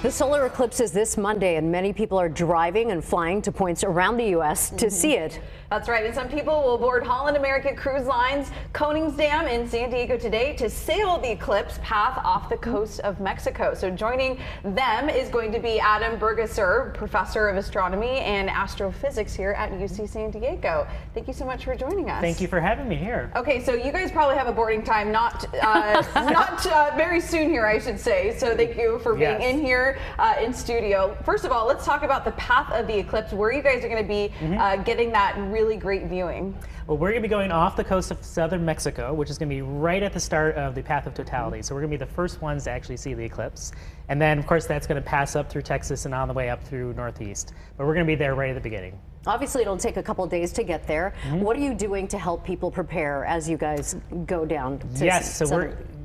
The solar eclipse is this Monday, and many people are driving and flying to points around the U.S. to see it. That's right, and some people will board Holland America Cruise Line's Koningsdam in San Diego today to sail the eclipse path off the coast of Mexico. So joining them is going to be Adam Burgasser, professor of astronomy and astrophysics here at UC San Diego. Thank you so much for joining us. Thank you for having me here. Okay, so you guys probably have a boarding time not very soon here, I should say. So thank you for being in here in studio. First of all, let's talk about the path of the eclipse, where you guys are going to be getting that really great viewing. Well, we're going to be going off the coast of southern Mexico, which is going to be right at the start of the path of totality. So we're going to be the first ones to actually see the eclipse. And then, of course, that's going to pass up through Texas and on the way up through Northeast. But we're going to be there right at the beginning. Obviously, it'll take a couple days to get there. What are you doing to help people prepare as you guys go down to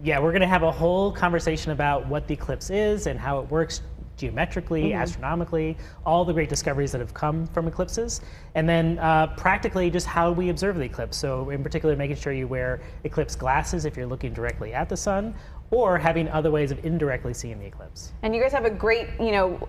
we're going to have a whole conversation about what the eclipse is and how it works geometrically, astronomically, all the great discoveries that have come from eclipses, and then practically just how we observe the eclipse. So in particular, making sure you wear eclipse glasses if you're looking directly at the sun, or having other ways of indirectly seeing the eclipse. And you guys have a great,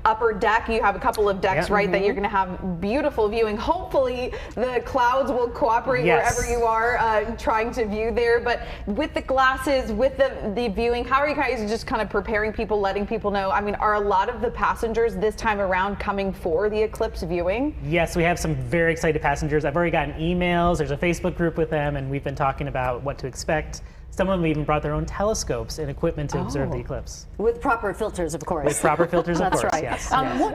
upper deck. You have a couple of decks, right, that you're going to have beautiful viewing. Hopefully the clouds will cooperate wherever you are trying to view there. But with the glasses, with the viewing, how are you guys just kind of preparing people, letting people know? I mean, are a lot of the passengers this time around coming for the eclipse viewing? Yes, we have some very excited passengers. I've already gotten emails. There's a Facebook group with them, and we've been talking about what to expect. Some of them even brought their own telescopes and equipment to observe the eclipse. With proper filters, of course. With proper filters, of course, That's right. Yes.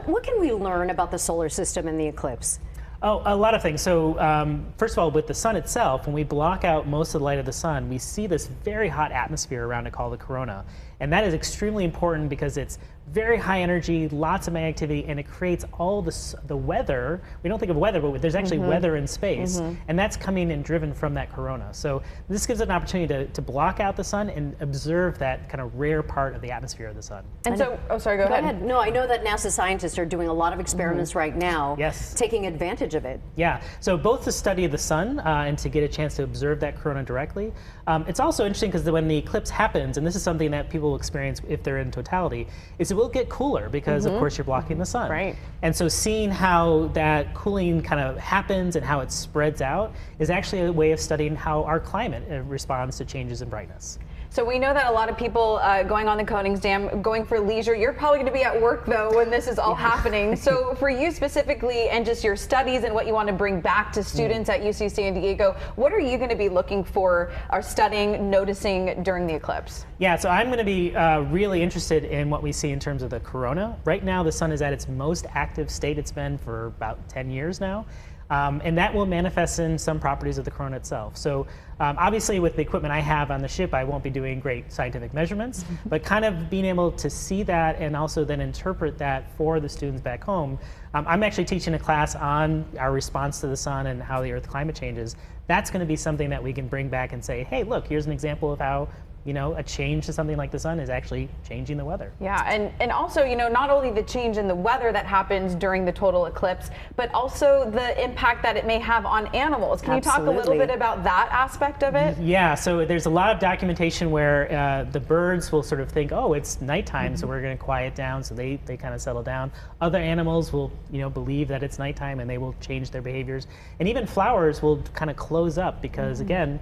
What can we learn about the solar system and the eclipse? Oh, a lot of things. So first of all, with the sun itself, when we block out most of the light of the sun, we see this very hot atmosphere around it called the corona. And that is extremely important because it's very high energy, lots of magnetic activity, and it creates all the weather. We don't think of weather, but there's actually weather in space, and that's coming and driven from that corona. So this gives an opportunity to block out the sun and observe that kind of rare part of the atmosphere of the sun. And so, sorry, go ahead. No, I know that NASA scientists are doing a lot of experiments right now, taking advantage of it. Yeah, so both to study the sun and to get a chance to observe that corona directly. It's also interesting because when the eclipse happens, and this is something that people will experience if they're in totality, is it will get cooler because of course you're blocking the sun. Right. And so seeing how that cooling kind of happens and how it spreads out is actually a way of studying how our climate responds to changes in brightness. So we know that a lot of people going on the Koningsdam, going for leisure, you're probably going to be at work though when this is all happening. So for you specifically and just your studies and what you want to bring back to students at UC San Diego, what are you going to be looking for or studying, noticing during the eclipse? Yeah, so I'm going to be really interested in what we see in terms of the corona. Right now the sun is at its most active state it's been for about 10 years now. And that will manifest in some properties of the corona itself. So obviously with the equipment I have on the ship, I won't be doing great scientific measurements, but kind of being able to see that and also then interpret that for the students back home. I'm actually teaching a class on our response to the sun and how the Earth climate changes. That's going to be something that we can bring back and say, hey, look, here's an example of how a change to something like the sun is actually changing the weather. Yeah, and also, not only the change in the weather that happens during the total eclipse, but also the impact that it may have on animals. Can you talk a little bit about that aspect of it? Yeah, so there's a lot of documentation where the birds will sort of think, oh, it's nighttime, so we're going to quiet down, so they kind of settle down. Other animals will, believe that it's nighttime and they will change their behaviors. And even flowers will kind of close up because, again,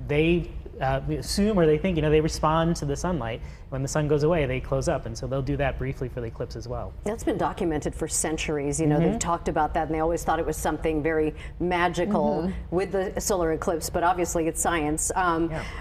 they assume or they think, they respond to the sunlight. When the sun goes away, they close up, and so they'll do that briefly for the eclipse as well. That's been documented for centuries. They've talked about that, and they always thought it was something very magical with the solar eclipse, but obviously it's science.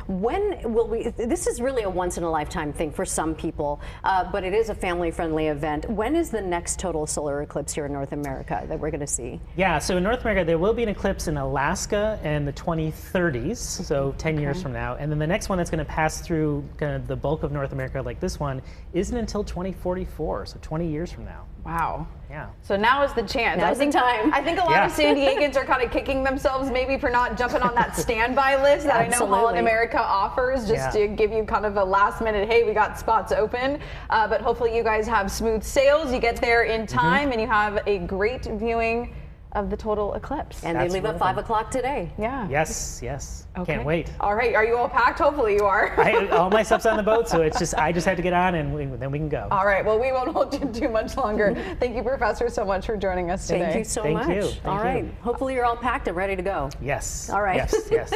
When will we, this is really a once-in-a-lifetime thing for some people, but it is a family-friendly event. When is the next total solar eclipse here in North America that we're going to see? Yeah, so in North America, there will be an eclipse in Alaska in the 2030s, so 10 years from now, and then the next one that's going to pass through kind of the bulk of North America like this one isn't until 2044, so 20 years from now. Wow. Yeah. So now is the chance. Now's the time. I think a lot of San Diegans are kind of kicking themselves maybe for not jumping on that standby list that I know Holland America offers, just to give you kind of a last minute, hey, we got spots open. But hopefully you guys have smooth sails, you get there in time, and you have a great viewing of the total eclipse. And they leave at 5 o'clock today. Yeah. Yes, yes. Okay. Can't wait. All right. Are you all packed? Hopefully you are. All my stuff's on the boat, so I just have to get on, and then we can go. All right. Well, we won't hold you too much longer. Thank you, Professor, so much for joining us today. Thank you so Thank much. you. Thank All right. you. Hopefully you're all packed and ready to go. Yes. All right. Yes. Yes.